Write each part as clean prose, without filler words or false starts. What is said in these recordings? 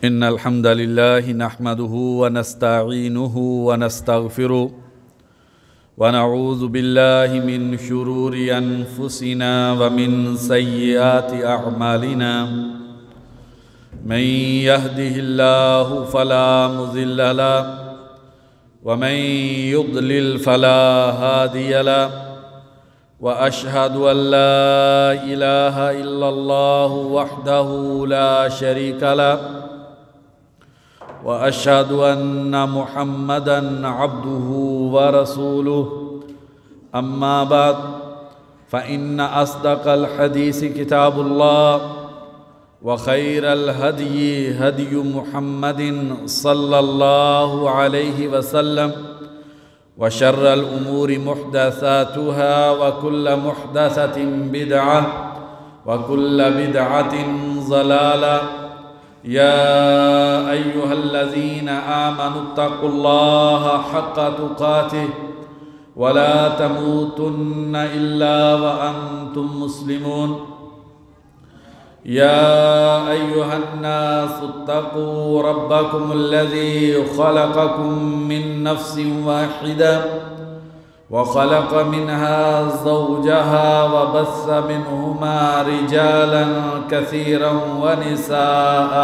إن الحمد لله نحمده ونستعينه ونستغفره ونعوذ بالله من شرور أنفسنا ومن سيئات أعمالنا من يهده الله فلا مضل له ومن يضلل فلا هادي له وأشهد أن لا إله إلا الله وحده لا شريك له وأشهد أن محمدًا عبده ورسوله أما بعد فإن أصدق الحديث كتاب الله وخير الهدي هدي محمد صلى الله عليه وسلم وشر الأمور محدثاتها وكل محدثة بدعة وكل بدعة ضلالة يا أيها الذين آمنوا اتقوا الله حق تقاته ولا تموتن إلا وأنتم مسلمون يا أيها الناس اتقوا ربكم الذي خلقكم من نفس واحدة وخلق منها زوجها وبث منهما رجالا كثيرا ونساء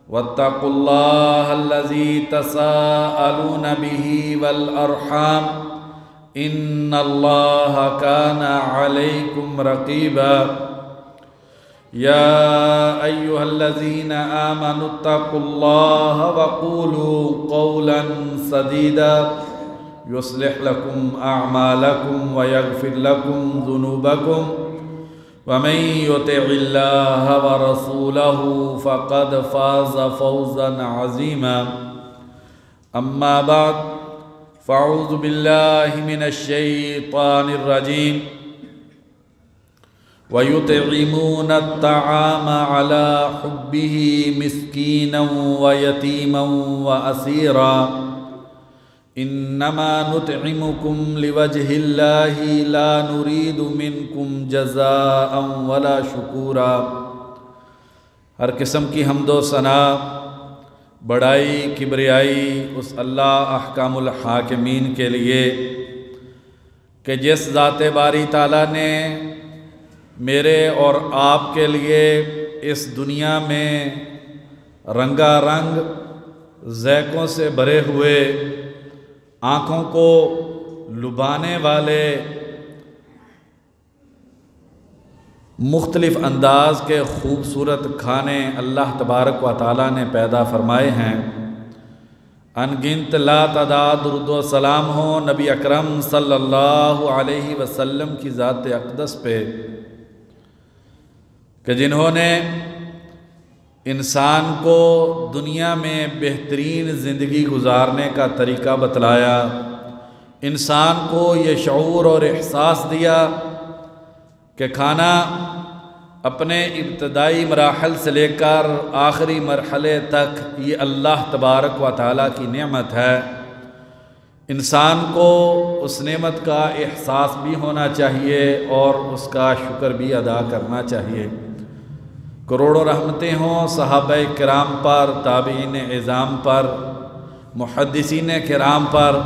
واتقوا الله الذي تساءلون به والأرحام إن الله كان عليكم رقيبا يا أيها الذين آمنوا اتقوا الله وقولوا قولا سديدا يصلح لكم أعمالكم ويغفر لكم ذنوبكم ومن يطع الله ورسوله فقد فاز فوزا عظيما أما بعد فأعوذ بالله من الشيطان الرجيم ويطعمون الطعام على حبه مسكينا ويتيما وأسيرا إنما نطعمكم لوجه الله لا نريد منكم جزاء ولا شکورا۔ ہر قسم کی حمد و ثنا، بڑائی، کبریائی اس اللہ احکام الحاکمین کے لیے کہ جس ذات باری تعالیٰ نے میرے اور آپ کے لیے اس دنیا میں رنگا رنگ ذائقوں سے بھرے ہوئے، آنکھوں کو لبھانے والے مختلف انداز کے خوبصورت کھانے اللہ تبارک و تعالیٰ نے پیدا فرمائے ہیں۔ ان گنت لا تعداد درود و سلام ہو نبی اکرم صلی اللہ علیہ وسلم کی ذات اقدس پہ کہ جنہوں نے انسان کو دنیا میں بہترین زندگی گزارنے کا طریقہ بتلایا، انسان کو یہ شعور اور احساس دیا کہ کھانا اپنے ابتدائی مراحل سے لے کر آخری مرحلے تک یہ اللہ تبارک و تعالیٰ کی نعمت ہے۔ انسان کو اس نعمت کا احساس بھی ہونا چاہیے اور اس کا شکر بھی ادا کرنا چاہیے۔ کروڑوں رحمتیں ہوں صحابہ کرام پر، تابعین اعظام پر، محدثین کرام پر،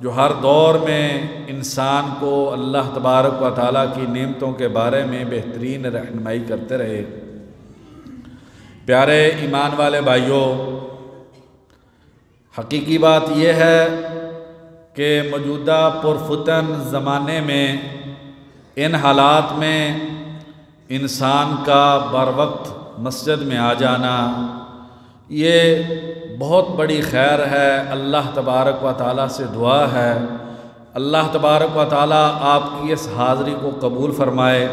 جو ہر دور میں انسان کو اللہ تبارک و تعالیٰ کی نعمتوں کے بارے میں بہترین رہنمائی کرتے رہے۔ پیارے ایمان والے بھائیوں، حقیقی بات یہ ہے کہ موجودہ پرفتن زمانے میں ان حالات میں انسان کا بر وقت مسجد میں آ جانا یہ بہت بڑی خیر ہے۔ اللہ تبارک و تعالیٰ سے دعا ہے اللہ تبارک و تعالیٰ آپ کی اس حاضری کو قبول فرمائے،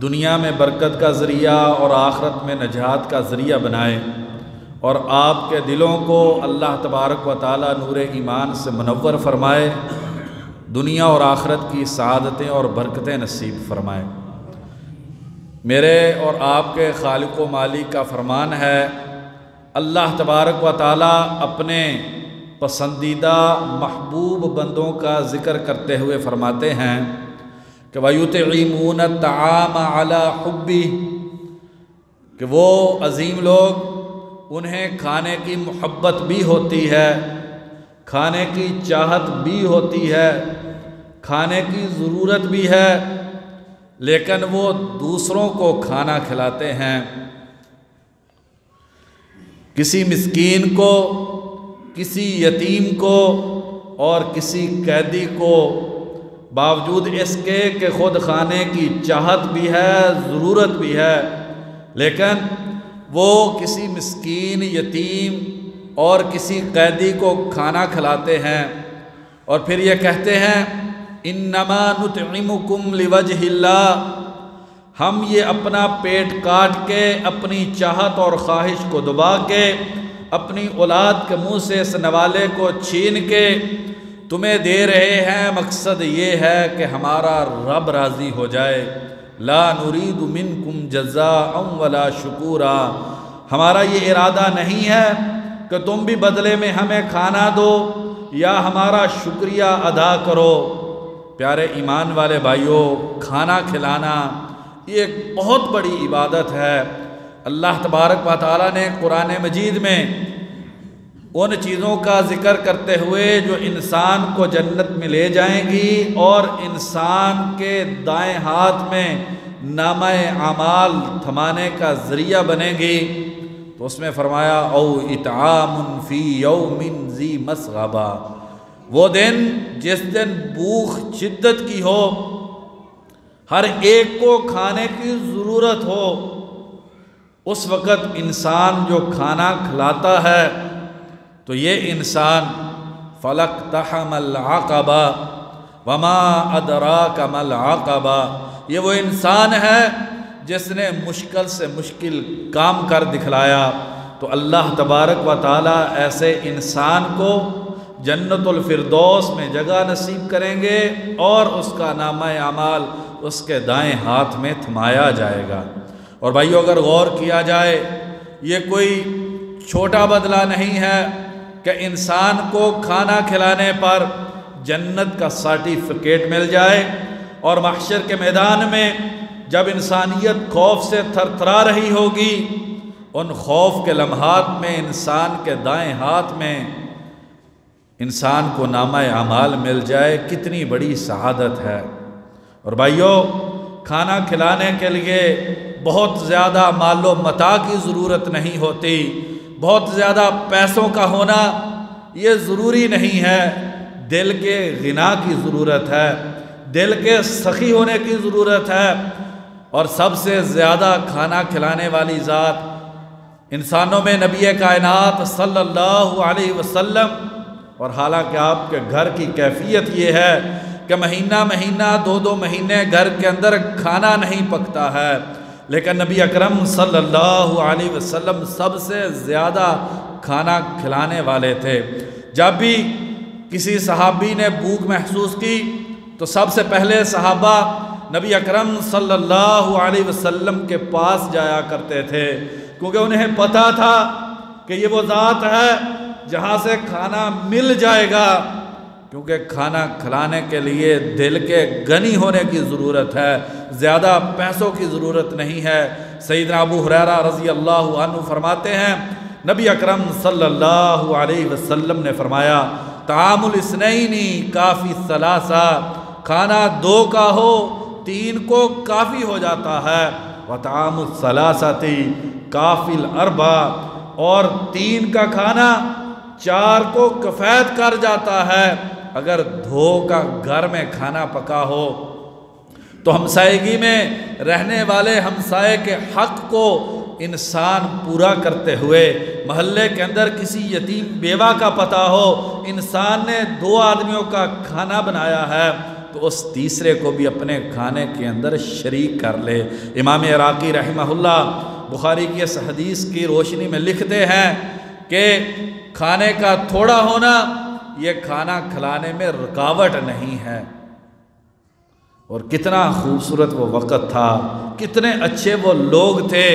دنیا میں برکت کا ذریعہ اور آخرت میں نجات کا ذریعہ بنائے، اور آپ کے دلوں کو اللہ تبارک و تعالیٰ نور ایمان سے منور فرمائے، دنیا اور آخرت کی سعادتیں اور برکتیں نصیب فرمائے۔ میرے اور آپ کے خالق و مالک کا فرمان ہے، اللہ تبارک و تعالیٰ اپنے پسندیدہ محبوب بندوں کا ذکر کرتے ہوئے فرماتے ہیں کہ وَيُطْعِمُونَ الطَّعَامَ عَلَى حُبِّهِ، کہ وہ عظیم لوگ انہیں کھانے کی محبت بھی ہوتی ہے، کھانے کی چاہت بھی ہوتی ہے، کھانے کی ضرورت بھی ہے، لیکن وہ دوسروں کو کھانا کھلاتے ہیں۔ کسی مسکین کو، کسی یتیم کو اور کسی قیدی کو، باوجود اس کے کہ خود کھانے کی چاہت بھی ہے، ضرورت بھی ہے، لیکن وہ کسی مسکین، یتیم اور کسی قیدی کو کھانا کھلاتے ہیں، اور پھر یہ کہتے ہیں انما نطعمکم لوجہ اللہ، ہم یہ اپنا پیٹ کاٹ کے، اپنی چاہت اور خواہش کو دبا کے، اپنی اولاد کے منہ سے اس نوالے کو چھین کے تمہیں دے رہے ہیں، مقصد یہ ہے کہ ہمارا رب راضی ہو جائے۔ لا نرید منکم جزاء ولا شکورا، ہمارا یہ ارادہ نہیں ہے کہ تم بھی بدلے میں ہمیں کھانا دو یا ہمارا شکریہ ادا کرو۔ پیارے ایمان والے بھائیوں، کھانا کھلانا یہ ایک بہت بڑی عبادت ہے۔ اللہ تبارک و تعالیٰ نے قرآن مجید میں ان چیزوں کا ذکر کرتے ہوئے جو انسان کو جنت میں لے جائیں گی اور انسان کے دائیں ہاتھ میں نامہ اعمال تھمانے کا ذریعہ بنیں گی، تو اس میں فرمایا او اطعام فی یوم ذی مسغبہ، وہ دن جس دن بھوک شدت کی ہو، ہر ایک کو کھانے کی ضرورت ہو، اس وقت انسان جو کھانا کھلاتا ہے تو یہ انسان فلقتحم العقبہ وما ادراک ما العقبہ، یہ وہ انسان ہے جس نے مشکل سے مشکل کام کر دکھلایا۔ تو اللہ تبارک و تعالیٰ ایسے انسان کو جنت الفردوس میں جگہ نصیب کریں گے اور اس کا نامہ اعمال اس کے دائیں ہاتھ میں تھمایا جائے گا۔ اور بھائیو، اگر غور کیا جائے، یہ کوئی چھوٹا بدلہ نہیں ہے کہ انسان کو کھانا کھلانے پر جنت کا سرٹیفکیٹ مل جائے، اور محشر کے میدان میں جب انسانیت خوف سے تھر تھرا رہی ہوگی، ان خوف کے لمحات میں انسان کے دائیں ہاتھ میں انسان کو نامہ اعمال مل جائے، کتنی بڑی سعادت ہے۔ اور بھائیو، کھانا کھلانے کے لیے بہت زیادہ مال و متاع کی ضرورت نہیں ہوتی، بہت زیادہ پیسوں کا ہونا یہ ضروری نہیں ہے، دل کے غنا کی ضرورت ہے، دل کے سخی ہونے کی ضرورت ہے۔ اور سب سے زیادہ کھانا کھلانے والی ذات انسانوں میں نبی کائنات صلی اللہ علیہ وسلم، اور حالانکہ آپ کے گھر کی کیفیت یہ ہے کہ مہینہ مہینہ 2 مہینے گھر کے اندر کھانا نہیں پکتا ہے، لیکن نبی اکرم صلی اللہ علیہ وسلم سب سے زیادہ کھانا کھلانے والے تھے۔ جب بھی کسی صحابی نے بھوک محسوس کی تو سب سے پہلے صحابہ نبی اکرم صلی اللہ علیہ وسلم کے پاس جایا کرتے تھے، کیونکہ انہیں پتہ تھا کہ یہ وہ ذات ہے جہاں سے کھانا مل جائے گا، کیونکہ کھانا کھلانے کے لیے دل کے غنی ہونے کی ضرورت ہے، زیادہ پیسوں کی ضرورت نہیں ہے۔ سیدنا ابو ہریرہ رضی اللہ عنہ فرماتے ہیں، نبی اکرم صلی اللہ علیہ وسلم نے فرمایا طعام الاثنین کافی الثلاثہ، کھانا 2 کا ہو 3 کو کافی ہو جاتا ہے، وطعام الثلاثۃ کافی الاربع، اور 3 کا کھانا 4 کو کفایت کر جاتا ہے۔ اگر 2 کا گھر میں کھانا پکا ہو تو ہمسائیگی میں رہنے والے ہمسائے کے حق کو انسان پورا کرتے ہوئے، محلے کے اندر کسی یتیم بیوہ کا پتہ ہو انسان نے 2 آدمیوں کا کھانا بنایا ہے تو اس تیسرے کو بھی اپنے کھانے کے اندر شریک کر لے۔ امام عراقی رحمہ اللہ بخاری کی اس حدیث کی روشنی میں لکھتے ہیں کہ کھانے کا تھوڑا ہونا یہ کھانا کھلانے میں رکاوٹ نہیں ہے۔ اور کتنا خوبصورت وہ وقت تھا، کتنے اچھے وہ لوگ تھے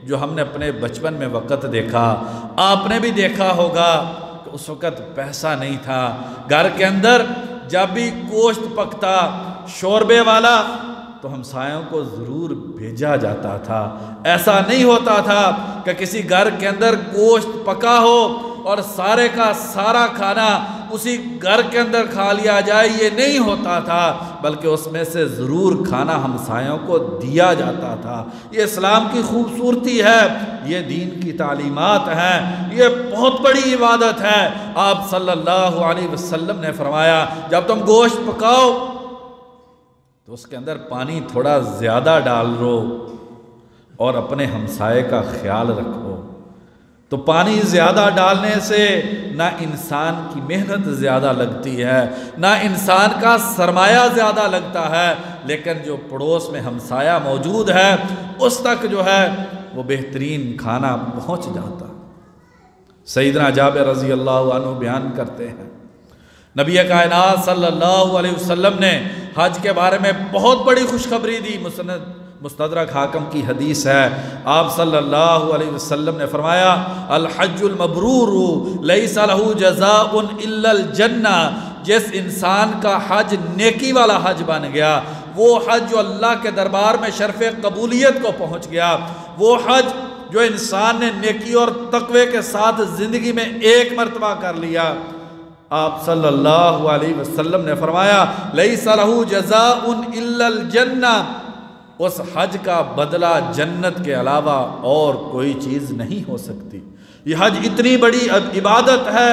جو ہم نے اپنے بچپن میں وقت دیکھا، آپ نے بھی دیکھا ہوگا کہ اس وقت پیسہ نہیں تھا، گھر کے اندر جب بھی گوشت پکتا شوربے والا تو ہمسایوں کو ضرور بھیجا جاتا تھا۔ ایسا نہیں ہوتا تھا کہ کسی گھر کے اندر گوشت پکا ہو اور سارے کا سارا کھانا اسی گھر کے اندر کھا لیا جائے، یہ نہیں ہوتا تھا، بلکہ اس میں سے ضرور کھانا ہمسایوں کو دیا جاتا تھا۔ یہ اسلام کی خوبصورتی ہے، یہ دین کی تعلیمات ہیں، یہ بہت بڑی عبادت ہے۔ آپ صلی اللہ علیہ وسلم نے فرمایا جب تم گوشت پکاؤ تو اس کے اندر پانی تھوڑا زیادہ ڈال لو اور اپنے ہمسائے کا خیال رکھو۔ تو پانی زیادہ ڈالنے سے نہ انسان کی محنت زیادہ لگتی ہے، نہ انسان کا سرمایہ زیادہ لگتا ہے، لیکن جو پڑوس میں ہمسایہ موجود ہے اس تک جو ہے وہ بہترین کھانا پہنچ جاتا۔ سیدنا جابر رضی اللہ عنہ بیان کرتے ہیں نبی کائنات صلی اللہ علیہ وسلم نے حج کے بارے میں بہت بڑی خوشخبری دی۔ مستدرک حاکم کی حدیث ہے، آپ صلی اللہ علیہ وسلم نے فرمایا الحج المبرور لیس لہ جزاء الا الجنہ، جس انسان کا حج نیکی والا حج بن گیا، وہ حج جو اللہ کے دربار میں شرف قبولیت کو پہنچ گیا، وہ حج جو انسان نے نیکی اور تقوی کے ساتھ زندگی میں ایک مرتبہ کر لیا، آپ صلی اللہ علیہ وسلم نے فرمایا لیس لہ جزاء الا الجنہ، اس حج کا بدلہ جنت کے علاوہ اور کوئی چیز نہیں ہو سکتی۔ یہ حج اتنی بڑی عبادت ہے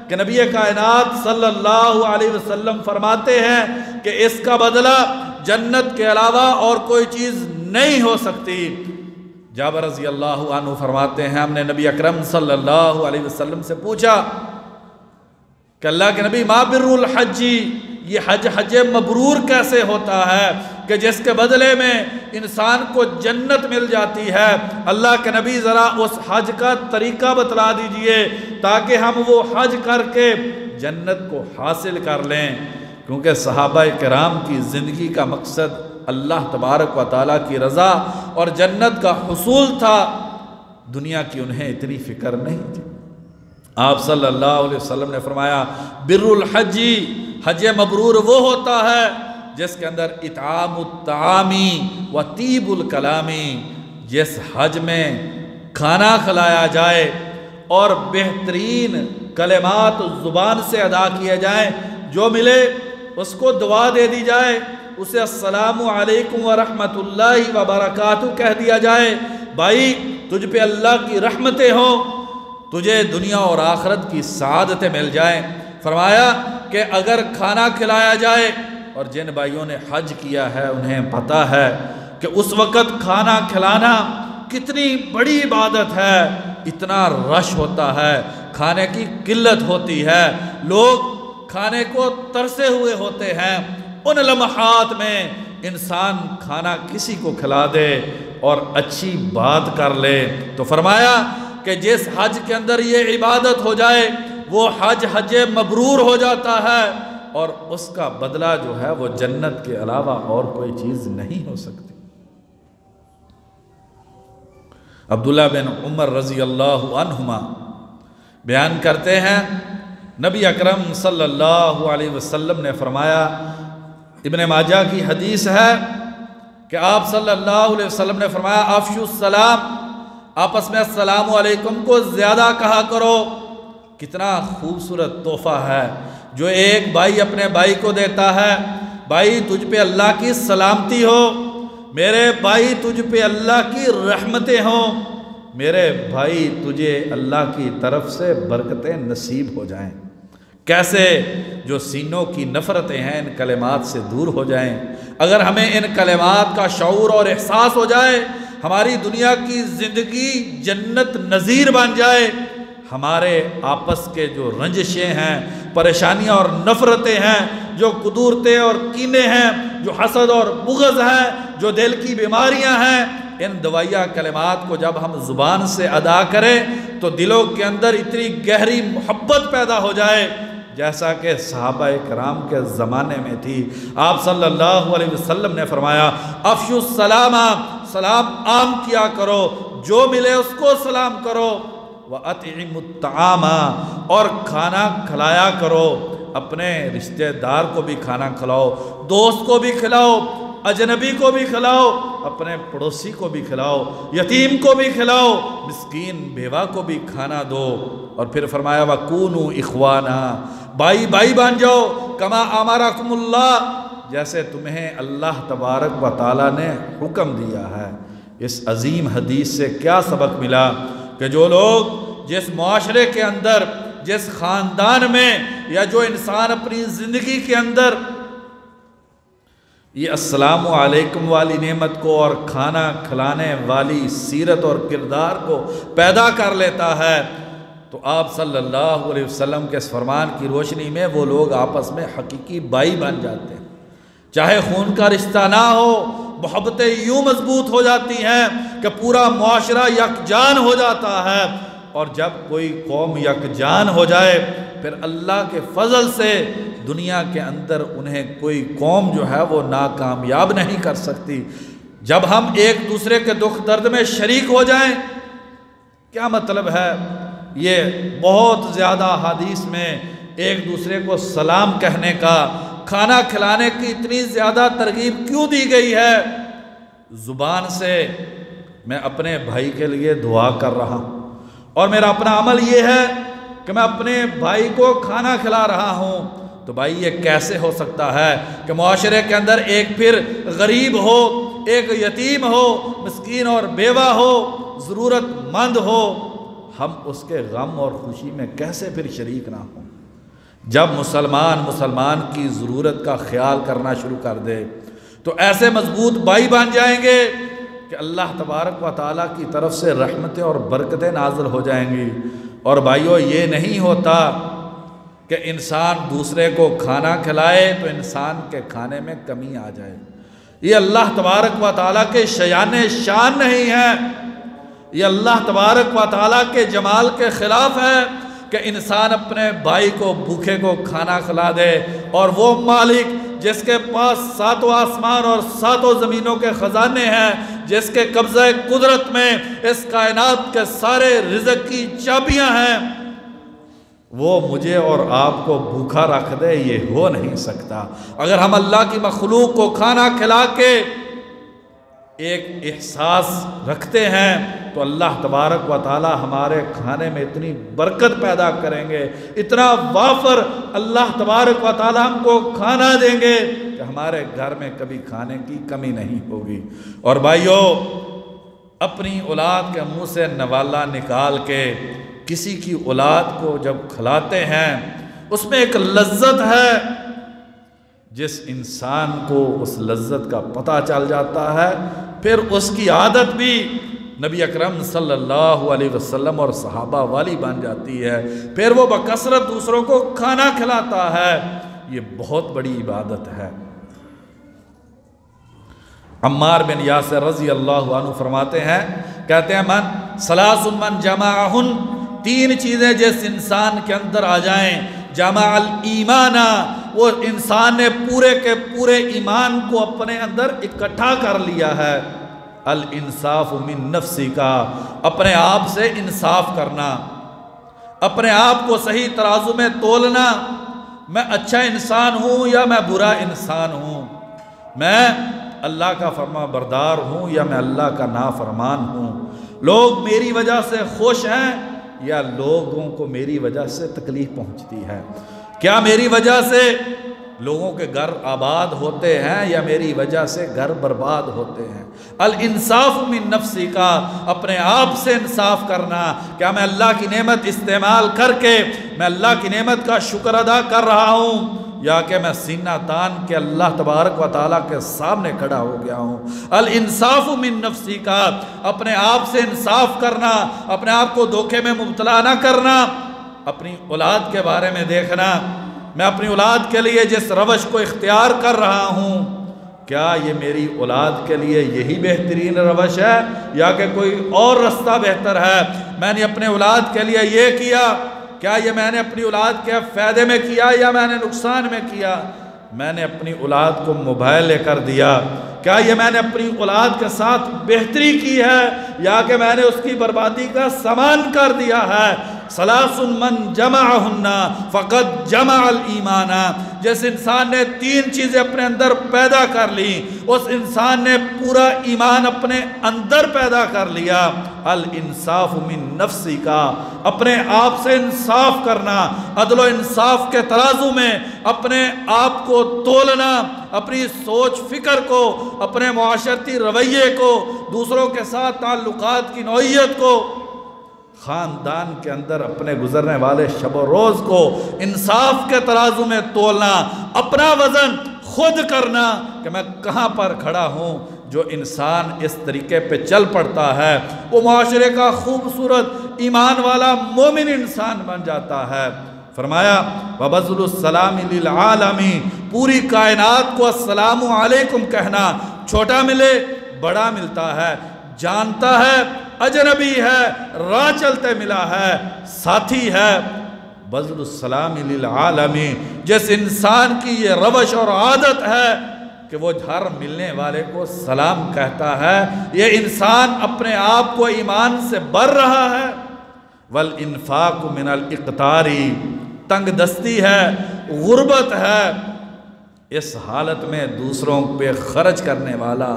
کہ نبی کائنات صلی اللہ علیہ وسلم فرماتے ہیں کہ اس کا بدلہ جنت کے علاوہ اور کوئی چیز نہیں ہو سکتی۔ جابر رضی اللہ عنہ فرماتے ہیں ہم نے نبی اکرم صلی اللہ علیہ وسلم سے پوچھا کہ اللہ کے نبی ما بر الحج، یہ حج مبرور کیسے ہوتا ہے کہ جس کے بدلے میں انسان کو جنت مل جاتی ہے؟ اللہ کے نبی ذرا اس حج کا طریقہ بتلا دیجئے تاکہ ہم وہ حج کر کے جنت کو حاصل کر لیں، کیونکہ صحابہ کرام کی زندگی کا مقصد اللہ تبارک و تعالیٰ کی رضا اور جنت کا حصول تھا، دنیا کی انہیں اتنی فکر نہیں تھی۔ آپ صلی اللہ علیہ وسلم نے فرمایا بر الحج، حج مبرور وہ ہوتا ہے جس کے اندر اطعام الطعامی و طیب الکلامی، جس حج میں کھانا کھلایا جائے اور بہترین کلمات زبان سے ادا کیے جائیں، جو ملے اس کو دعا دے دی جائے، اسے السلام علیکم ورحمۃ اللہ وبرکاتہ کہہ دیا جائے، بھائی تجھ پہ اللہ کی رحمتیں ہوں، تجھے دنیا اور آخرت کی سعادتیں مل جائیں۔ فرمایا کہ اگر کھانا کھلایا جائے، اور جن بھائیوں نے حج کیا ہے انہیں پتہ ہے کہ اس وقت کھانا کھلانا کتنی بڑی عبادت ہے، اتنا رش ہوتا ہے، کھانے کی قلت ہوتی ہے، لوگ کھانے کو ترسے ہوئے ہوتے ہیں، ان لمحات میں انسان کھانا کسی کو کھلا دے اور اچھی بات کر لے، تو فرمایا کہ جس حج کے اندر یہ عبادت ہو جائے وہ حج مبرور ہو جاتا ہے، اور اس کا بدلہ جو ہے وہ جنت کے علاوہ اور کوئی چیز نہیں ہو سکتی۔ عبداللہ بن عمر رضی اللہ عنہما بیان کرتے ہیں نبی اکرم صلی اللہ علیہ وسلم نے فرمایا، ابن ماجہ کی حدیث ہے کہ آپ صلی اللہ علیہ وسلم نے فرمایا افشوا السلام، آپس میں السلام علیکم کو زیادہ کہا کرو۔ کتنا خوبصورت تحفہ ہے جو ایک بھائی اپنے بھائی کو دیتا ہے، بھائی تجھ پہ اللہ کی سلامتی ہو، میرے بھائی تجھ پہ اللہ کی رحمتیں ہوں، میرے بھائی تجھے اللہ کی طرف سے برکتیں نصیب ہو جائیں۔ کیسے جو سینوں کی نفرتیں ہیں ان کلمات سے دور ہو جائیں۔ اگر ہمیں ان کلمات کا شعور اور احساس ہو جائے، ہماری دنیا کی زندگی جنت نظیر بن جائے، ہمارے آپس کے جو رنجشیں ہیں، پریشانیاں اور نفرتیں ہیں، جو قدورتیں اور کینے ہیں، جو حسد اور بغض ہیں، جو دل کی بیماریاں ہیں، ان دوائیہ کلمات کو جب ہم زبان سے ادا کریں تو دلوں کے اندر اتنی گہری محبت پیدا ہو جائے جیسا کہ صحابہ کرام کے زمانے میں تھی۔ آپ صلی اللہ علیہ وسلم نے فرمایا افشوا السلام، سلام عام کیا کرو، جو ملے اس کو سلام کرو، وَأَطْعِمُوا الطَّعَامَ، اور کھانا کھلایا کرو، اپنے رشتہ دار کو بھی کھانا کھلاؤ، دوست کو بھی کھلاؤ، اجنبی کو بھی کھلاؤ، اپنے پڑوسی کو بھی کھلاؤ، یتیم کو بھی کھلاؤ، مسکین بیوہ کو بھی کھانا دو۔ اور پھر فرمایا وَكُونُوا إِخْوَانًا، بھائی بھائی بن جاؤ، کما امرکم اللہ، جیسے تمہیں اللہ تبارک و تعالیٰ نے حکم دیا ہے۔ اس عظیم حدیث سے کیا سبق ملا کہ جو لوگ جس معاشرے کے اندر، جس خاندان میں، یا جو انسان اپنی زندگی کے اندر یہ السلام علیکم والی نعمت کو اور کھانا کھلانے والی سیرت اور کردار کو پیدا کر لیتا ہے، تو آپ صلی اللہ علیہ وسلم کے اس فرمان کی روشنی میں وہ لوگ آپس میں حقیقی بھائی بن جاتے ہیں۔ چاہے خون کا رشتہ نہ ہو، محبتیں یوں مضبوط ہو جاتی ہیں کہ پورا معاشرہ یکجان ہو جاتا ہے۔ اور جب کوئی قوم یکجان ہو جائے، پھر اللہ کے فضل سے دنیا کے اندر انہیں کوئی قوم جو ہے وہ ناکامیاب نہیں کر سکتی۔ جب ہم ایک دوسرے کے دکھ درد میں شریک ہو جائیں، کیا مطلب ہے؟ یہ بہت زیادہ حدیث میں ایک دوسرے کو سلام کہنے کا، کھانا کھلانے کی اتنی زیادہ ترغیب کیوں دی گئی ہے؟ زبان سے میں اپنے بھائی کے لیے دعا کر رہا ہوں، اور میرا اپنا عمل یہ ہے کہ میں اپنے بھائی کو کھانا کھلا رہا ہوں، تو بھائی یہ کیسے ہو سکتا ہے کہ معاشرے کے اندر ایک پھر غریب ہو، ایک یتیم ہو، مسکین اور بیوہ ہو، ضرورت مند ہو، ہم اس کے غم اور خوشی میں کیسے پھر شریک نہ ہوں؟ جب مسلمان کی ضرورت کا خیال کرنا شروع کر دے تو ایسے مضبوط بھائی بن جائیں گے کہ اللہ تبارک و تعالیٰ کی طرف سے رحمتیں اور برکتیں نازل ہو جائیں گی۔ اور بھائیو، یہ نہیں ہوتا کہ انسان دوسرے کو کھانا کھلائے تو انسان کے کھانے میں کمی آ جائے۔ یہ اللہ تبارک و تعالیٰ کے شان نہیں ہے، یہ اللہ تبارک و تعالیٰ کے جمال کے خلاف ہے کہ انسان اپنے بھائی کو بھوکے کو کھانا کھلا دے، اور وہ مالک جس کے پاس ساتوں آسمان اور ساتوں زمینوں کے خزانے ہیں، جس کے قبضہ قدرت میں اس کائنات کے سارے رزق کی چابیاں ہیں، وہ مجھے اور آپ کو بھوکا رکھ دے، یہ ہو نہیں سکتا۔ اگر ہم اللہ کی مخلوق کو کھانا کھلا کے ایک احساس رکھتے ہیں تو اللہ تبارک و تعالی ہمارے کھانے میں اتنی برکت پیدا کریں گے، اتنا وافر اللہ تبارک و تعالی ہم کو کھانا دیں گے کہ ہمارے گھر میں کبھی کھانے کی کمی نہیں ہوگی۔ اور بھائیو، اپنی اولاد کے منہ سے نوالا نکال کے کسی کی اولاد کو جب کھلاتے ہیں، اس میں ایک لذت ہے، جس انسان کو اس لذت کا پتہ چل جاتا ہے، پھر اس کی عادت بھی نبی اکرم صلی اللہ علیہ وسلم اور صحابہ والی بن جاتی ہے، پھر وہ بکثرت دوسروں کو کھانا کھلاتا ہے۔ یہ بہت بڑی عبادت ہے۔ عمار بن یاسر رضی اللہ عنہ فرماتے ہیں، کہتے ہیں ثلاث من جمعہن، تین چیزیں جس انسان کے اندر آ جائیں، جمع الایمان، وہ انسان نے پورے کے پورے ایمان کو اپنے اندر اکٹھا کر لیا ہے۔ الانصاف من نفسی کا، اپنے آپ سے انصاف کرنا، اپنے آپ کو صحیح ترازو میں تولنا، میں اچھا انسان ہوں یا میں برا انسان ہوں، میں اللہ کا فرما بردار ہوں یا میں اللہ کا نافرمان ہوں، لوگ میری وجہ سے خوش ہیں یا لوگوں کو میری وجہ سے تکلیف پہنچتی ہے، کیا میری وجہ سے لوگوں کے گھر آباد ہوتے ہیں یا میری وجہ سے گھر برباد ہوتے ہیں۔ الانصاف من نفسی کا، اپنے آپ سے انصاف کرنا، کیا میں اللہ کی نعمت استعمال کر کے میں اللہ کی نعمت کا شکر ادا کر رہا ہوں یا کہ میں سینہ تان کے اللہ تبارک و تعالیٰ کے سامنے کھڑا ہو گیا ہوں۔ الانصاف من نفسی کا، اپنے آپ سے انصاف کرنا، اپنے آپ کو دھوکے میں مبتلا نہ کرنا، اپنی اولاد کے بارے میں دیکھنا، میں اپنی اولاد کے لیے جس روش کو اختیار کر رہا ہوں، کیا یہ میری اولاد کے لیے یہی بہترین روش ہے یا کہ کوئی اور رستہ بہتر ہے؟ میں نے اپنے اولاد کے لیے یہ کیا، کیا یہ میں نے اپنی اولاد کے فائدے میں کیا یا میں نے نقصان میں کیا؟ میں نے اپنی اولاد کو موبائل لے کر دیا، کیا یہ میں نے اپنی اولاد کے ساتھ بہتری کی ہے یا کہ میں نے اس کی بربادی کا سامان کر دیا ہے؟ ثلاث من جمعہن فقد جمع الایمان، جس انسان نے 3 چیزیں اپنے اندر پیدا کر لی، اس انسان نے پورا ایمان اپنے اندر پیدا کر لیا۔ الانصاف من نفسی کا، اپنے آپ سے انصاف کرنا، عدل و انصاف کے ترازو میں اپنے آپ کو تولنا، اپنی سوچ فکر کو، اپنے معاشرتی رویے کو، دوسروں کے ساتھ تعلقات کی نوعیت کو، خاندان کے اندر اپنے گزرنے والے شب و روز کو انصاف کے ترازو میں تولنا، اپنا وزن خود کرنا کہ میں کہاں پر کھڑا ہوں۔ جو انسان اس طریقے پہ چل پڑتا ہے وہ معاشرے کا خوبصورت ایمان والا مومن انسان بن جاتا ہے۔ فرمایا وَبَذْلُ السَّلَامِ لِلْعَالَمِينَ، پوری کائنات کو السلام علیکم کہنا، چھوٹا ملے بڑا ملتا ہے، جانتا ہے اجنبی ہے، راہ چلتے ملا ہے، ساتھی ہے۔ بذل السلام للعالمین، جس انسان کی یہ روش اور عادت ہے کہ وہ ہر ملنے والے کو سلام کہتا ہے، یہ انسان اپنے آپ کو ایمان سے بھر رہا ہے۔ والانفاق من الاقتار، تنگ دستی ہے، غربت ہے، اس حالت میں دوسروں پہ خرچ کرنے والا،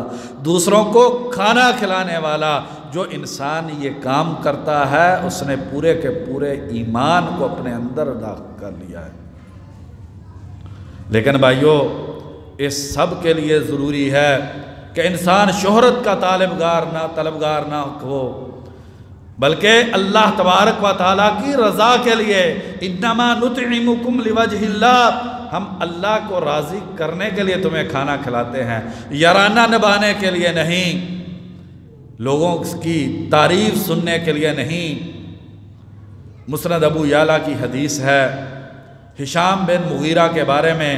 دوسروں کو کھانا کھلانے والا جو انسان یہ کام کرتا ہے اس نے پورے کے پورے ایمان کو اپنے اندر داخل کر لیا ہے۔ لیکن بھائیو، اس سب کے لیے ضروری ہے کہ انسان شہرت کا طلبگار نہ ہو، بلکہ اللہ تبارک و تعالیٰ کی رضا کے لیے، انما نطعمکم لوجہ اللہ، ہم اللہ کو راضی کرنے کے لیے تمہیں کھانا کھلاتے ہیں، یارانہ نبھانے کے لیے نہیں، لوگوں کی تعریف سننے کے لیے نہیں۔ مسند ابو یعلا کی حدیث ہے، ہشام بن مغیرہ کے بارے میں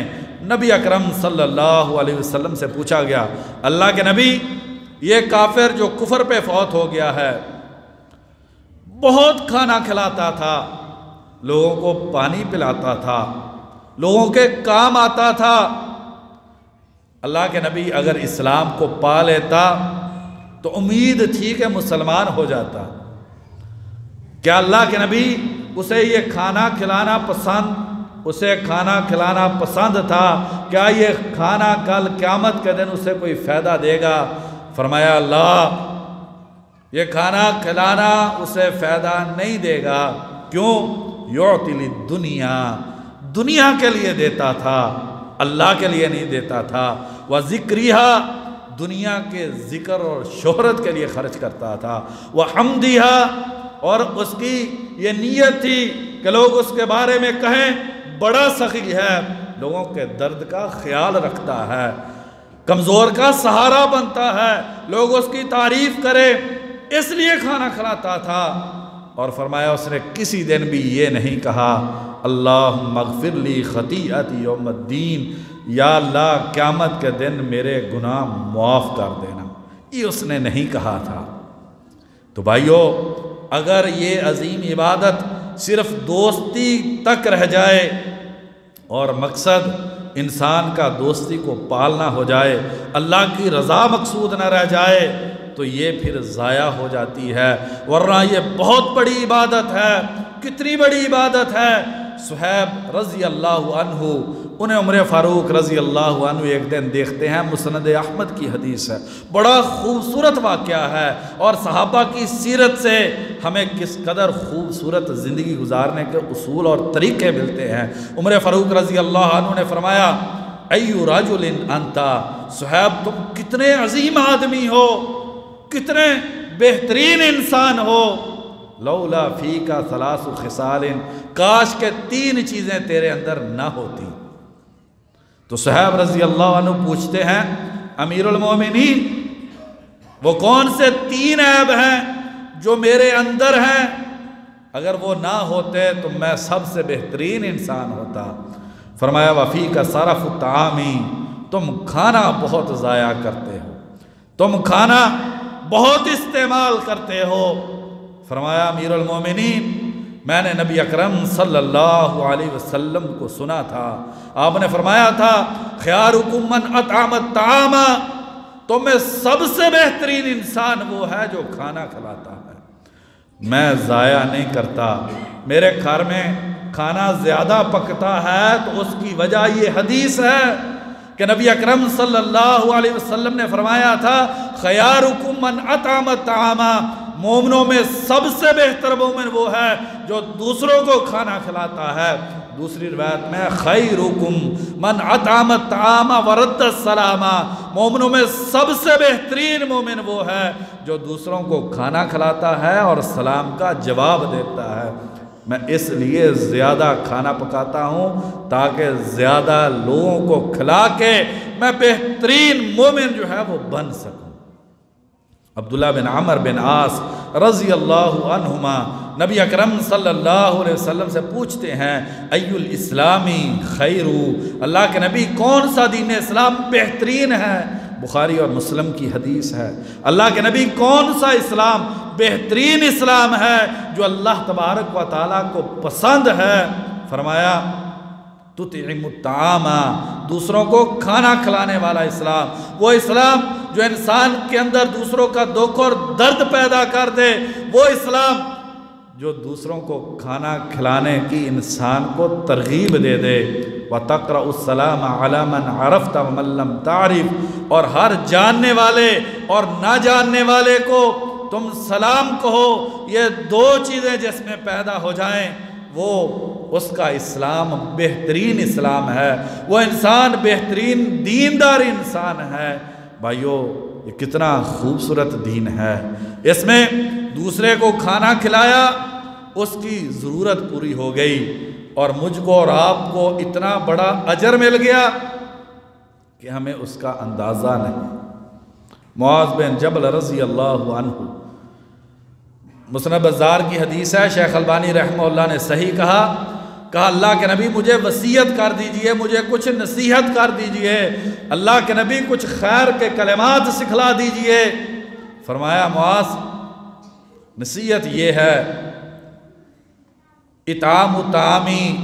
نبی اکرم صلی اللہ علیہ وسلم سے پوچھا گیا، اللہ کے نبی، یہ کافر جو کفر پہ فوت ہو گیا ہے بہت کھانا کھلاتا تھا، لوگوں کو پانی پلاتا تھا، لوگوں کے کام آتا تھا، اللہ کے نبی اگر اسلام کو پا لیتا تو امید تھی کہ مسلمان ہو جاتا، کیا اللہ کے نبی اسے یہ کھانا کھلانا پسند تھا؟ کیا یہ کھانا کل قیامت کے دن اسے کوئی فائدہ دے گا؟ فرمایا اللہ، یہ کھانا کھلانا اسے فائدہ نہیں دے گا۔ کیوں؟ یعطی للدنیا، دنیا کے لیے دیتا تھا، اللہ کے لیے نہیں دیتا تھا۔ وذکریہا، دنیا کے ذکر اور شہرت کے لیے خرچ کرتا تھا۔ وحمدیہا، اور اس کی یہ نیت تھی کہ لوگ اس کے بارے میں کہیں بڑا سخی ہے، لوگوں کے درد کا خیال رکھتا ہے، کمزور کا سہارا بنتا ہے، لوگ اس کی تعریف کریں، اس لیے کھانا کھلاتا تھا۔ اور فرمایا اس نے کسی دن بھی یہ نہیں کہا اللہم اغفر لی خطیئتی یوم الدین، یا اللہ قیامت کے دن میرے گناہ معاف کر دینا، یہ اس نے نہیں کہا تھا۔ تو بھائیو، اگر یہ عظیم عبادت صرف دوستی تک رہ جائے اور مقصد انسان کا دوستی کو پالنا ہو جائے، اللہ کی رضا مقصود نہ رہ جائے، تو یہ پھر ضائع ہو جاتی ہے، ورنہ یہ بہت بڑی عبادت ہے۔ کتنی بڑی عبادت ہے؟ صہیب رضی اللہ عنہ، انہیں عمر فاروق رضی اللہ عنہ ایک دن دیکھتے ہیں، مسند احمد کی حدیث ہے، بڑا خوبصورت واقعہ ہے، اور صحابہ کی سیرت سے ہمیں کس قدر خوبصورت زندگی گزارنے کے اصول اور طریقے ملتے ہیں۔ عمر فاروق رضی اللہ عنہ نے فرمایا ایو رجل انتا، صہیب تم کتنے عظیم آدمی ہو، کتنے بہترین انسان ہو، لولا فیکا ثلاث خصال، کاش کے 3 چیزیں تیرے اندر نہ ہوتی۔ تو صہیب رضی اللہ عنہ پوچھتے ہیں امیر المومنین، وہ کون سے 3 عیب ہیں جو میرے اندر ہیں؟ اگر وہ نہ ہوتے تو میں سب سے بہترین انسان ہوتا۔ فرمایا وفیک صرف الطعام، تم کھانا بہت ضائع کرتے ہو، تم کھانا بہت استعمال کرتے ہو۔ فرمایا امیر المومنین، میں نے نبی اکرم صلی اللہ علیہ وسلم کو سنا تھا، آپ نے فرمایا تھا خیارکم من اطعم الطعام، تو میں سب سے بہترین انسان وہ ہے جو کھانا کھلاتا ہے، میں ضائع نہیں کرتا، میرے گھر میں کھانا زیادہ پکتا ہے تو اس کی وجہ یہ حدیث ہے کہ نبی اکرم صلی اللہ علیہ وسلم نے فرمایا تھا خیارکم من اطعم الطعام، مومنوں میں سب سے بہتر مومن وہ ہے جو دوسروں کو کھانا کھلاتا ہے۔ دوسری روایت میں خیرکم من اطعم الطعام ورد السلام، مومنوں میں سب سے بہترین مومن وہ ہے جو دوسروں کو کھانا کھلاتا ہے اور سلام کا جواب دیتا ہے۔ میں اس لیے زیادہ کھانا پکاتا ہوں تاکہ زیادہ لوگوں کو کھلا کے میں بہترین مومن جو ہے وہ بن سکوں۔ عبداللہ بن عمر بن عاص رضی اللہ عنہما نبی اکرم صلی اللہ علیہ وسلم سے پوچھتے ہیں ای الاسلامی خیر، اللہ کے نبی کون سا دین اسلام بہترین ہے؟ بخاری اور مسلم کی حدیث ہے۔ اللہ کے نبی کون سا اسلام بہترین اسلام ہے جو اللہ تبارک و تعالیٰ کو پسند ہے؟ فرمایا تطعم الطعام، دوسروں کو کھانا کھلانے والا اسلام، وہ اسلام جو انسان کے اندر دوسروں کا دکھ اور درد پیدا کر دے، وہ اسلام جو دوسروں کو کھانا کھلانے کی انسان کو ترغیب دے دے۔ وَتَقْرَأُ السَّلَامَ عَلَى مَنْ عَرَفْتَ وَمَنْ لَمْ تَعْرِفْ، اور ہر جاننے والے اور نہ جاننے والے کو تم سلام کہو۔ یہ دو چیزیں جس میں پیدا ہو جائیں وہ اس کا اسلام بہترین اسلام ہے، وہ انسان بہترین دیندار انسان ہے۔ بھائیو یہ کتنا خوبصورت دین ہے، اس میں دوسرے کو کھانا کھلایا، اس کی ضرورت پوری ہو گئی اور مجھ کو اور آپ کو اتنا بڑا اجر مل گیا کہ ہمیں اس کا اندازہ نہیں۔ معاذ بن جبل رضی اللہ عنہ، مسند بزار کی حدیث ہے، شیخ البانی رحمہ اللہ نے صحیح کہا اللہ کے نبی مجھے وصیت کر دیجئے، مجھے کچھ نصیحت کر دیجئے، اللہ کے نبی کچھ خیر کے کلمات سکھلا دیجئے۔ فرمایا معاذ نصیحت یہ ہے اطعام الطعامی،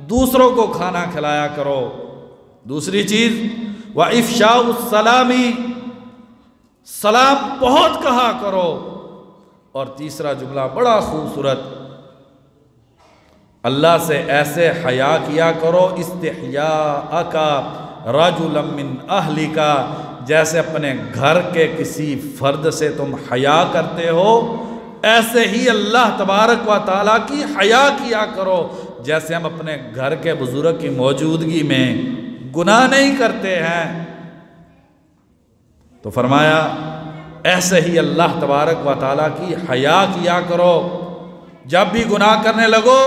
دوسروں کو کھانا کھلایا کرو۔ دوسری چیز وافشاء السلامی، سلام بہت کہا کرو۔ اور تیسرا جملہ بڑا خوبصورت، اللہ سے ایسے حیا کیا کرو استحیاءک رجلا من اہلک، جیسے اپنے گھر کے کسی فرد سے تم حیا کرتے ہو ایسے ہی اللہ تبارک و تعالیٰ کی حیا کیا کرو۔ جیسے ہم اپنے گھر کے بزرگ کی موجودگی میں گناہ نہیں کرتے ہیں، تو فرمایا ایسے ہی اللہ تبارک و تعالیٰ کی حیا کیا کرو۔ جب بھی گناہ کرنے لگو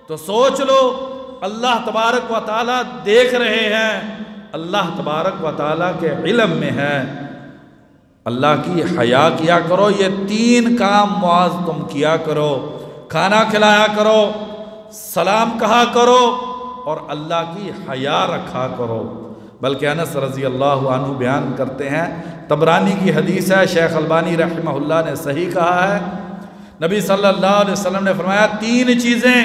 تو سوچ لو اللہ تبارک و تعالیٰ دیکھ رہے ہیں، اللہ تبارک و تعالیٰ کے علم میں ہے۔ اللہ کی حیا کیا کرو۔ یہ تین کام معاذ تم کیا کرو، کھانا کھلایا کرو، سلام کہا کرو اور اللہ کی حیا رکھا کرو۔ بلکہ انس رضی اللہ عنہ بیان کرتے ہیں، طبرانی کی حدیث ہے، شیخ البانی رحمہ اللہ نے صحیح کہا ہے، نبی صلی اللہ علیہ وسلم نے فرمایا تین چیزیں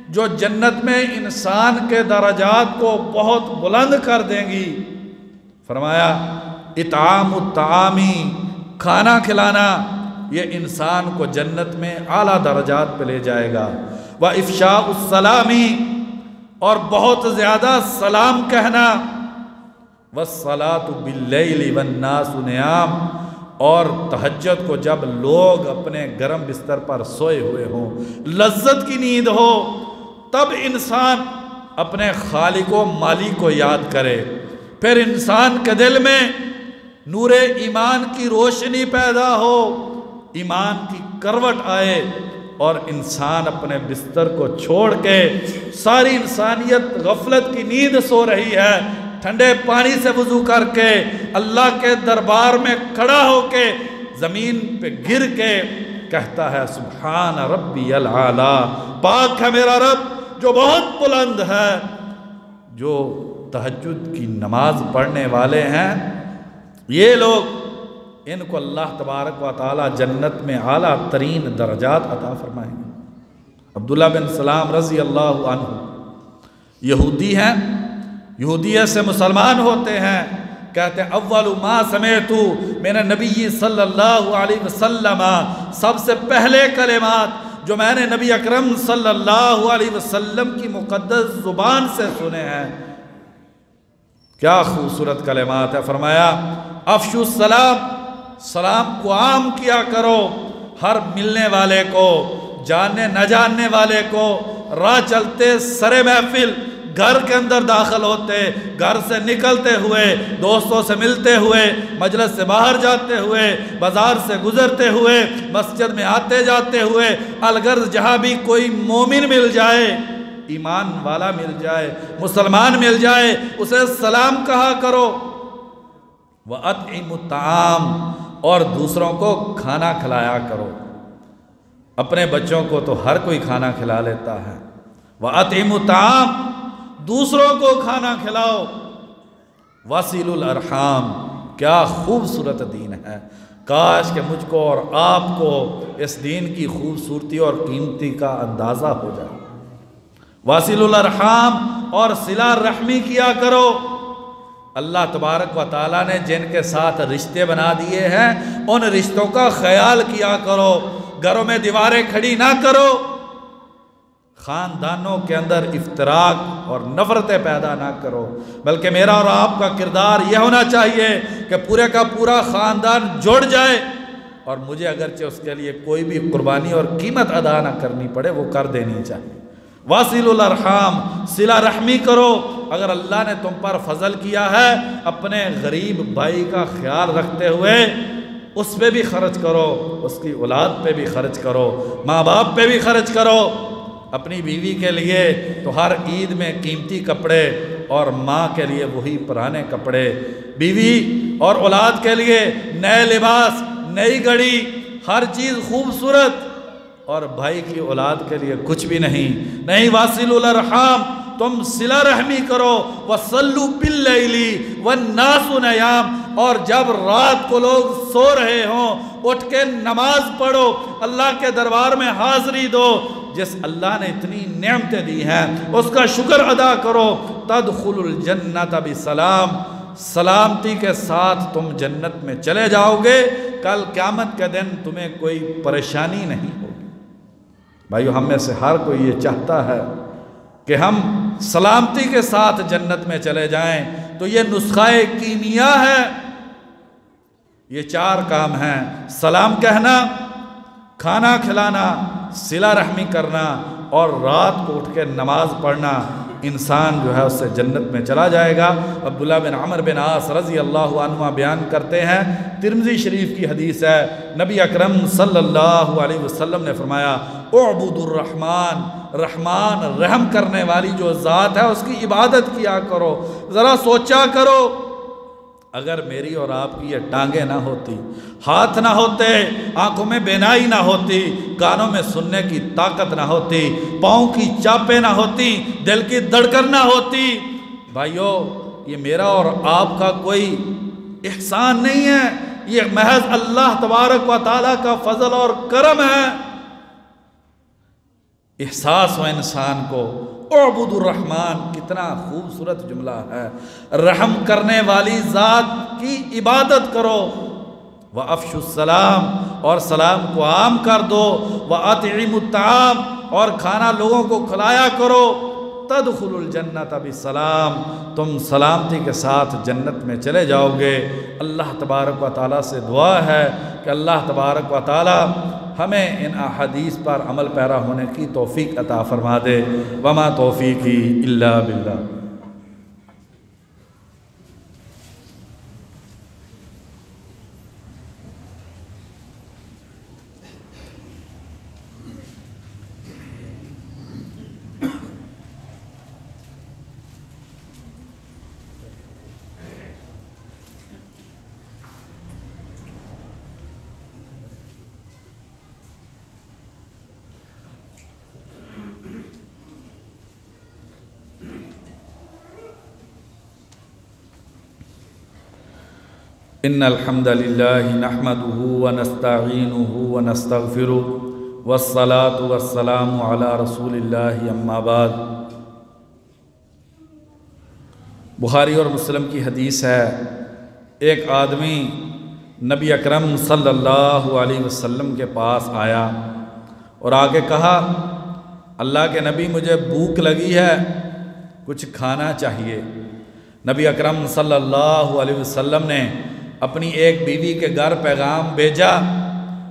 جو جنت میں انسان کے درجات کو بہت بلند کر دیں گی۔ فرمایا اطعام الطعامی، کھانا کھلانا، یہ انسان کو جنت میں اعلیٰ درجات پہ لے جائے گا۔ وافشاء السلامی، اور بہت زیادہ سلام کہنا۔ والصلاة باللیل والناس نیام، اور تہجد کو جب لوگ اپنے گرم بستر پر سوئے ہوئے ہوں، لذت کی نیند ہو، تب انسان اپنے خالق و مالک کو یاد کرے، پھر انسان کے دل میں نور ایمان کی روشنی پیدا ہو، ایمان کی کروٹ آئے اور انسان اپنے بستر کو چھوڑ کے، ساری انسانیت غفلت کی نیند سو رہی ہے، ٹھنڈے پانی سے وضو کر کے اللہ کے دربار میں کھڑا ہو کے زمین پہ گر کے کہتا ہے سبحان ربی العالی، پاک ہے میرا رب جو بہت بلند ہے۔ جو تہجد کی نماز پڑھنے والے ہیں یہ لوگ، ان کو اللہ تبارک و تعالی جنت میں اعلیٰ ترین درجات عطا فرمائیں گے۔ عبداللہ بن سلام رضی اللہ عنہ یہودی ہیں، یہودیت سے مسلمان ہوتے ہیں، کہتے ہیں اول ما سمعت من نبی صلی اللہ علیہ وسلم، سب سے پہلے کلمات جو میں نے نبی اکرم صلی اللہ علیہ وسلم کی مقدس زبان سے سنے ہیں۔ کیا خوبصورت کلمات ہے۔ فرمایا افشو السلام، سلام کو عام کیا کرو، ہر ملنے والے کو، جاننے نہ جاننے والے کو، راہ چلتے سرے محفل، گھر کے اندر داخل ہوتے، گھر سے نکلتے ہوئے، دوستوں سے ملتے ہوئے، مجلس سے باہر جاتے ہوئے، بازار سے گزرتے ہوئے، مسجد میں آتے جاتے ہوئے، الغرض جہاں بھی کوئی مومن مل جائے، ایمان والا مل جائے، مسلمان مل جائے، اسے سلام کہا کرو۔ وَأَطْعِمُوا الطَّعَامَ، اور دوسروں کو کھانا کھلایا کرو۔ اپنے بچوں کو تو ہر کوئی کھانا کھلا لیتا ہے۔ وَأَطْعِمُوا الطَّعَامَ، دوسروں کو کھانا کھلاؤ۔ وَصِلُوا الْأَرْحَامَ، کیا خوبصورت دین ہے۔ کاش کہ مجھ کو اور آپ کو اس دین کی خوبصورتی اور قیمتی کا اندازہ ہو جائے۔ وَصِلُوا الْأَرْحَامَ، اور صلہ رحمی کیا کرو۔ اللہ تبارک و تعالیٰ نے جن کے ساتھ رشتے بنا دیے ہیں ان رشتوں کا خیال کیا کرو۔ گھروں میں دیواریں کھڑی نہ کرو، خاندانوں کے اندر افتراق اور نفرتیں پیدا نہ کرو، بلکہ میرا اور آپ کا کردار یہ ہونا چاہیے کہ پورے کا پورا خاندان جڑ جائے، اور مجھے اگرچہ اس کے لیے کوئی بھی قربانی اور قیمت ادا نہ کرنی پڑے، وہ کر دینی چاہیے۔ واصلوا الارحام، صلہ رحمی کرو۔ اگر اللہ نے تم پر فضل کیا ہے، اپنے غریب بھائی کا خیال رکھتے ہوئے اس پہ بھی خرچ کرو، اس کی اولاد پہ بھی خرچ کرو، ماں باپ پہ بھی خرچ کرو۔ اپنی بیوی کے لیے تو ہر عید میں قیمتی کپڑے، اور ماں کے لیے وہی پرانے کپڑے، بیوی اور اولاد کے لیے نئے لباس، نئی گھڑی، ہر چیز خوبصورت، اور بھائی کی اولاد کے لیے کچھ بھی نہیں۔ واصلوا الارحام، تم صلہ رحمی کرو۔ وصلوا باللیل والناس نیام، اور جب رات کو لوگ سو رہے ہوں اٹھ کے نماز پڑھو، اللہ کے دربار میں حاضری دو۔ جس اللہ نے اتنی نعمتیں دی ہیں اس کا شکر ادا کرو۔ تدخلوا الجنۃ بسلام، سلامتی کے ساتھ تم جنت میں چلے جاؤ گے، کل قیامت کے دن تمہیں کوئی پریشانی نہیں ہوگی۔ بھائیو، ہم میں سے ہر کوئی یہ چاہتا ہے کہ ہم سلامتی کے ساتھ جنت میں چلے جائیں، تو یہ نسخہ کیمیا ہے۔ یہ 4 کام ہیں: سلام کہنا، کھانا کھلانا، صلہ رحمی کرنا، اور رات کو اٹھ کے نماز پڑھنا۔ انسان جو ہے اس سے جنت میں چلا جائے گا۔ عبداللہ بن عمرو بن عاص رضی اللہ عنہ بیان کرتے ہیں، ترمذی شریف کی حدیث ہے، نبی اکرم صلی اللہ علیہ وسلم نے فرمایا اعبدوا الرحمن، رحمان رحم کرنے والی جو ذات ہے اس کی عبادت کیا کرو۔ ذرا سوچا کرو، اگر میری اور آپ کی یہ ٹانگیں نہ ہوتی، ہاتھ نہ ہوتے، آنکھوں میں بینائی نہ ہوتی، کانوں میں سننے کی طاقت نہ ہوتی، پاؤں کی چاپیں نہ ہوتی، دل کی دھڑکن نہ ہوتی، بھائیو یہ میرا اور آپ کا کوئی احسان نہیں ہے، یہ محض اللہ تبارک و تعالیٰ کا فضل اور کرم ہے۔ احساس ہو انسان کو، اعبدوا الرحمن، کتنا خوبصورت جملہ ہے، رحم کرنے والی ذات کی عبادت کرو۔ وَأَفْشُوا السَّلَامَ، اور سلام کو عام کر دو۔ وَأَطْعِمُوا الطَّعَامَ، اور کھانا لوگوں کو کھلایا کرو۔ تَدْخُلُوا الْجَنَّةَ بِالسَّلَامِ، تم سلامتی کے ساتھ جنت میں چلے جاؤ گے۔ اللہ تبارک و تعالیٰ سے دعا ہے کہ اللہ تبارک و تعالیٰ ہمیں ان احادیث پر عمل پیرا ہونے کی توفیق عطا فرما دے۔ وما توفیقی الا باللہ۔ ان الحمد للہ نحمده ونستعینه ونستغفره والصلاة والسلام علی رسول اللہ اما بعد۔ بخاری اور مسلم کی حدیث ہے، ایک آدمی نبی اکرم صلی اللہ علیہ وسلم کے پاس آیا اور آگے کہا اللہ کے نبی مجھے بھوک لگی ہے، کچھ کھانا چاہیے۔ نبی اکرم صلی اللہ علیہ وسلم نے اپنی ایک بیوی کے گھر پیغام بھیجا،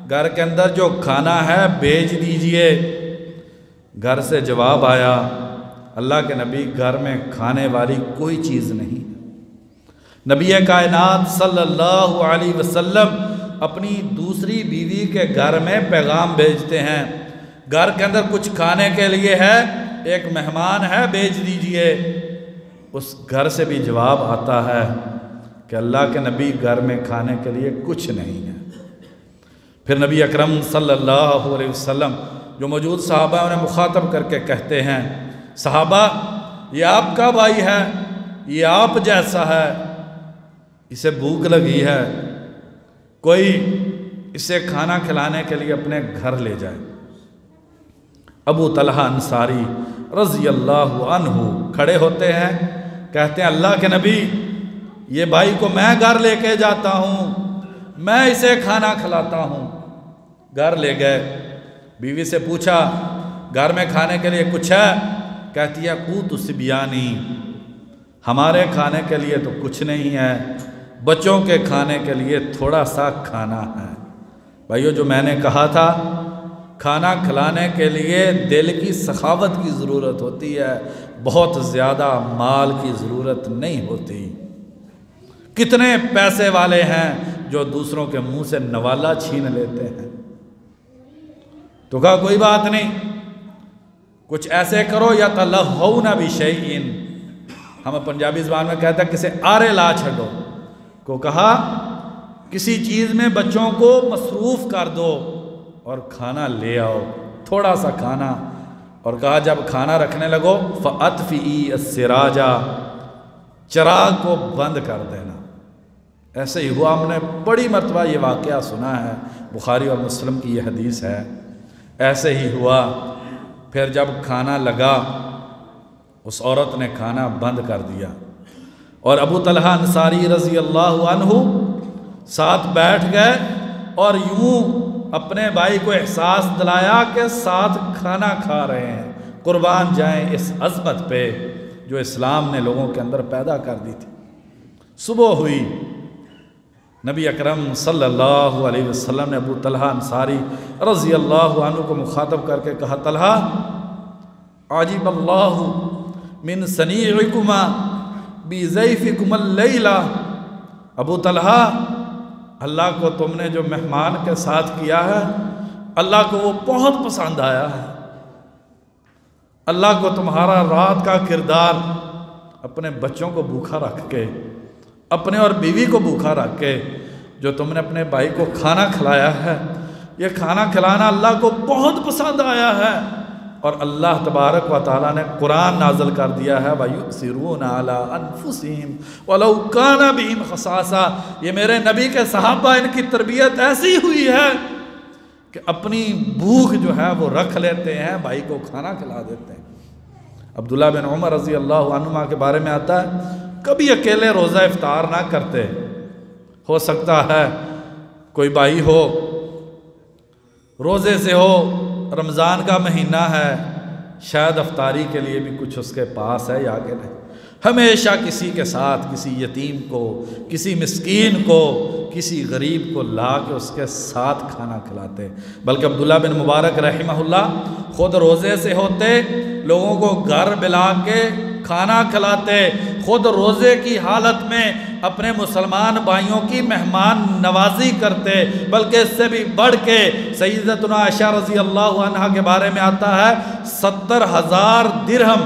گھر کے اندر جو کھانا ہے بھیج دیجئے۔ گھر سے جواب آیا اللہ کے نبی گھر میں کھانے والی کوئی چیز نہیں۔ نبی کائنات صلی اللہ علیہ وسلم اپنی دوسری بیوی کے گھر میں پیغام بھیجتے ہیں، گھر کے اندر کچھ کھانے کے لیے ہے، ایک مہمان ہے بھیج دیجئے۔ اس گھر سے بھی جواب آتا ہے کہ اللہ کے نبی گھر میں کھانے کے لیے کچھ نہیں ہے۔ پھر نبی اکرم صلی اللہ علیہ وسلم جو موجود صحابہ انہیں مخاطب کر کے کہتے ہیں صحابہ یہ آپ کا بھائی ہے، یہ آپ جیسا ہے، اسے بھوک لگی ہے، کوئی اسے کھانا کھلانے کے لیے اپنے گھر لے جائے۔ ابو طلحہ انصاری رضی اللہ عنہ کھڑے ہوتے ہیں، کہتے ہیں اللہ کے نبی یہ بھائی کو میں گھر لے کے جاتا ہوں، میں اسے کھانا کھلاتا ہوں۔ گھر لے گئے، بیوی سے پوچھا گھر میں کھانے کے لیے کچھ ہے؟ کہتی ہے قوت الصبیانی، ہمارے کھانے کے لیے تو کچھ نہیں ہے، بچوں کے کھانے کے لیے تھوڑا سا کھانا ہے۔ بھائیو جو میں نے کہا تھا کھانا کھلانے کے لیے دل کی سخاوت کی ضرورت ہوتی ہے، بہت زیادہ مال کی ضرورت نہیں ہوتی۔ کتنے پیسے والے ہیں جو دوسروں کے منہ سے نوالا چھین لیتے ہیں۔ تو کہا کوئی بات نہیں، کچھ ایسے کرو یا تلہون بشیئن، ہم پنجابی زبان میں کہتے ہیں کسے آرے لا چھڑو، کو کہا کسی چیز میں بچوں کو مصروف کر دو اور کھانا لے آؤ، تھوڑا سا کھانا، اور کہا جب کھانا رکھنے لگو فَأَطْفِئِي السِّرَاجَ، چراغ کو بند کر دینا۔ ایسے ہی ہوا، ہم نے بڑی مرتبہ یہ واقعہ سنا ہے، بخاری اور مسلم کی یہ حدیث ہے۔ ایسے ہی ہوا، پھر جب کھانا لگا اس عورت نے کھانا بند کر دیا، اور ابو طلحہ انصاری رضی اللہ عنہ ساتھ بیٹھ گئے اور یوں اپنے بھائی کو احساس دلایا کہ ساتھ کھانا کھا رہے ہیں۔ قربان جائیں اس عظمت پہ جو اسلام نے لوگوں کے اندر پیدا کر دی تھی۔ صبح ہوئی، نبی اکرم صلی اللہ علیہ وسلم نے ابو طلحہ انصاری رضی اللہ عنہ کو مخاطب کر کے کہا طلحہ عجب اللہ من صنیعکما بضیفکما اللیلہ، ابو طلحہ اللہ کو تم نے جو مہمان کے ساتھ کیا ہے اللہ کو وہ بہت پسند آیا ہے۔ اللہ کو تمہارا رات کا کردار اپنے بچوں کو بھوکا رکھ کے، اپنے اور بیوی کو بھوکا رکھ کے جو تم نے اپنے بھائی کو کھانا کھلایا ہے، یہ کھانا کھلانا اللہ کو بہت پسند آیا ہے۔ اور اللہ تبارک و تعالیٰ نے قرآن نازل کر دیا ہے وَيُؤْثِرُونَ عَلَىٰ أَنفُسِهِمْ وَلَوْ كَانَ بِهِمْ خَصَاصَةٌ، یہ میرے نبی کے صحابہ ان کی تربیت ایسی ہوئی ہے کہ اپنی بھوک جو ہے وہ رکھ لیتے ہیں، بھائی کو کھانا کھلا دیتے ہیں۔ عبداللہ بن عمر رضی اللہ عنہما کے بارے میں آتا ہے کبھی اکیلے روزہ افطار نہ کرتے، ہو سکتا ہے کوئی بھائی ہو روزے سے ہو، رمضان کا مہینہ ہے، شاید افطاری کے لیے بھی کچھ اس کے پاس ہے یا کہ نہیں، ہمیشہ کسی کے ساتھ کسی یتیم کو، کسی مسکین کو، کسی غریب کو لا کے اس کے ساتھ کھانا کھلاتے۔ بلکہ عبداللہ بن مبارک رحمہ اللہ خود روزے سے ہوتے، لوگوں کو گھر بلا کے کھانا کھلاتے، خود روزے کی حالت میں اپنے مسلمان بھائیوں کی مہمان نوازی کرتے۔ بلکہ اس سے بھی بڑھ کے سیدتنا عائشہ رضی اللہ عنہ کے بارے میں آتا ہے 70,000 درہم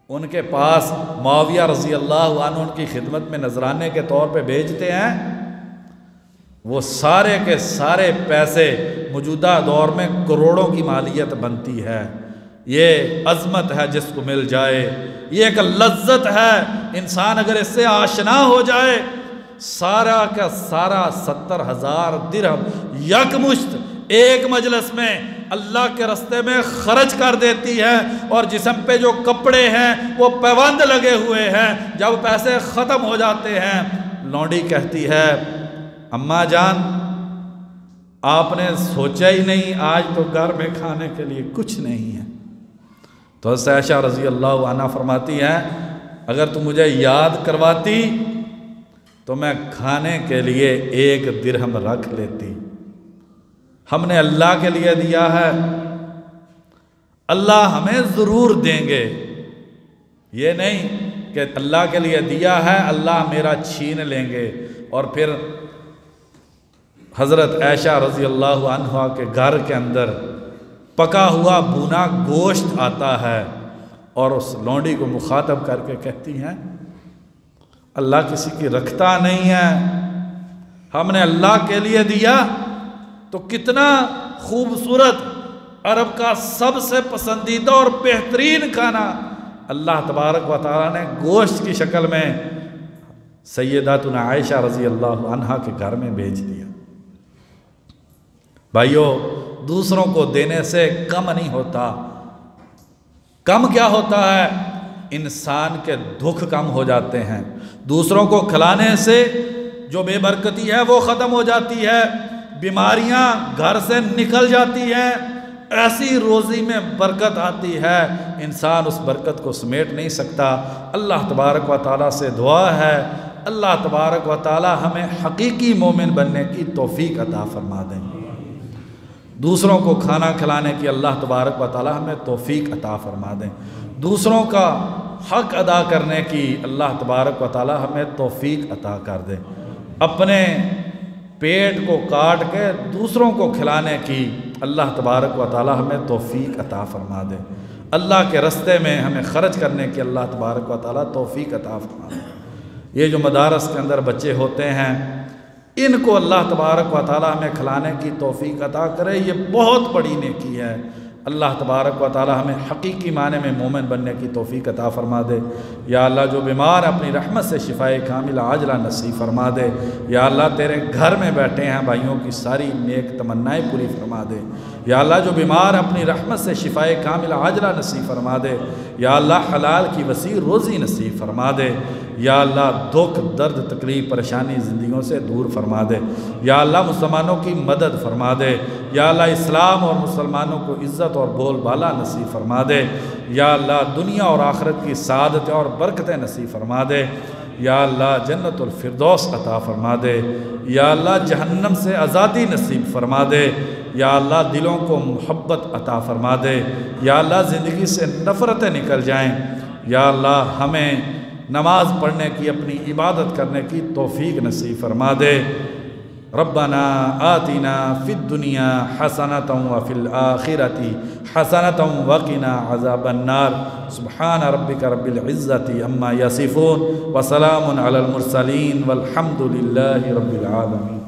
ان کے پاس معاویہ رضی اللہ عنہ ان کی خدمت میں نذرانے کے طور پہ بھیجتے ہیں۔ وہ سارے کے سارے پیسے موجودہ دور میں کروڑوں کی مالیت بنتی ہے۔ یہ عظمت ہے جس کو مل جائے، یہ ایک لذت ہے، انسان اگر اس سے آشنا ہو جائے، سارا کا سارا 70,000 درہم یکمشت ایک مجلس میں اللہ کے راستے میں خرچ کر دیتی ہے۔ اور جسم پہ جو کپڑے ہیں وہ پیوند لگے ہوئے ہیں، جب پیسے ختم ہو جاتے ہیں لونڈی کہتی ہے اماں جان آپ نے سوچا ہی نہیں آج تو گھر میں کھانے کے لیے کچھ نہیں ہے۔ تو حضرت عائشہ رضی اللہ عنہ فرماتی ہیں اگر تم مجھے یاد کرواتی تو میں کھانے کے لیے 1 درہم رکھ لیتی۔ ہم نے اللہ کے لیے دیا ہے، اللہ ہمیں ضرور دیں گے، یہ نہیں کہ اللہ کے لیے دیا ہے اللہ میرا چھین لیں گے۔ اور پھر حضرت عائشہ رضی اللہ عنہ کے گھر کے اندر پکا ہوا بھونا گوشت آتا ہے اور اس لونڈی کو مخاطب کر کے کہتی ہیں اللہ کسی کی رکھتا نہیں ہے، ہم نے اللہ کے لیے دیا تو کتنا خوبصورت عرب کا سب سے پسندیدہ اور بہترین کھانا اللہ تبارک و تعالیٰ نے گوشت کی شکل میں سیداتنا عائشہ رضی اللہ عنہا کے گھر میں بھیج دیا۔ بھائیو، دوسروں کو دینے سے کم نہیں ہوتا، کم کیا ہوتا ہے؟ انسان کے دکھ کم ہو جاتے ہیں۔ دوسروں کو کھلانے سے جو بے برکتی ہے وہ ختم ہو جاتی ہے، بیماریاں گھر سے نکل جاتی ہیں، ایسی روزی میں برکت آتی ہے انسان اس برکت کو سمیٹ نہیں سکتا۔ اللہ تبارک و تعالیٰ سے دعا ہے اللہ تبارک و تعالیٰ ہمیں حقیقی مومن بننے کی توفیق عطا فرما دیں، دوسروں کو کھانا کھلانے کی اللہ تبارک و تعالیٰ ہمیں توفیق عطا فرما دیں، دوسروں کا حق ادا کرنے کی اللہ تبارک و تعالیٰ ہمیں توفیق عطا کر دیں، اپنے پیٹ کو کاٹ کے دوسروں کو کھلانے کی اللہ تبارک و تعالیٰ ہمیں توفیق عطا فرما دے، اللہ کے رستے میں ہمیں خرچ کرنے کی اللہ تبارک و تعالیٰ توفیق عطا فرما دے۔ یہ جو مدارس کے اندر بچے ہوتے ہیں ان کو اللہ تبارک و تعالیٰ ہمیں کھلانے کی توفیق عطا کرے، یہ بہت بڑی نیکی ہے۔ اللہ تبارک و تعالیٰ ہمیں حقیقی معنی میں مومن بننے کی توفیق عطا فرما دے۔ یا اللہ جو بیمار اپنی رحمت سے شفائے کاملہ عاجلہ نصیب فرما دے۔ یا اللہ تیرے گھر میں بیٹھے ہیں بھائیوں کی ساری نیک تمنائیں پوری فرما دے۔ یا اللہ جو بیمار اپنی رحمت سے شفائے کاملہ عاجلہ نصیب فرما دے۔ یا اللہ حلال کی وسیع روزی نصیب فرما دے۔ یا اللہ دکھ درد تکلیف پریشانی زندگیوں سے دور فرما دے۔ یا اللہ مسلمانوں کی مدد فرما دے۔ یا اللہ اسلام اور مسلمانوں کو عزت اور بول بالا نصیب فرما دے۔ یا اللہ دنیا اور آخرت کی سعادتیں اور برکتیں نصیب فرما دے۔ یا اللہ جنت الفردوس عطا فرما دے۔ یا اللہ جہنم سے آزادی نصیب فرما دے۔ یا اللہ دلوں کو محبت عطا فرما دے۔ یا اللہ زندگی سے نفرتیں نکل جائیں۔ یا اللہ ہمیں نماز پڑھنے کی اپنی عبادت کرنے کی توفیق نصیب فرما دے۔ ربنا آتنا فی الدنیا حسنۃ وفی الآخرۃ حسنۃ وقنا عذاب النار۔ سبحان ربک رب العزۃ عما یصفون وسلام علی المرسلین والحمد للہ رب العالمین۔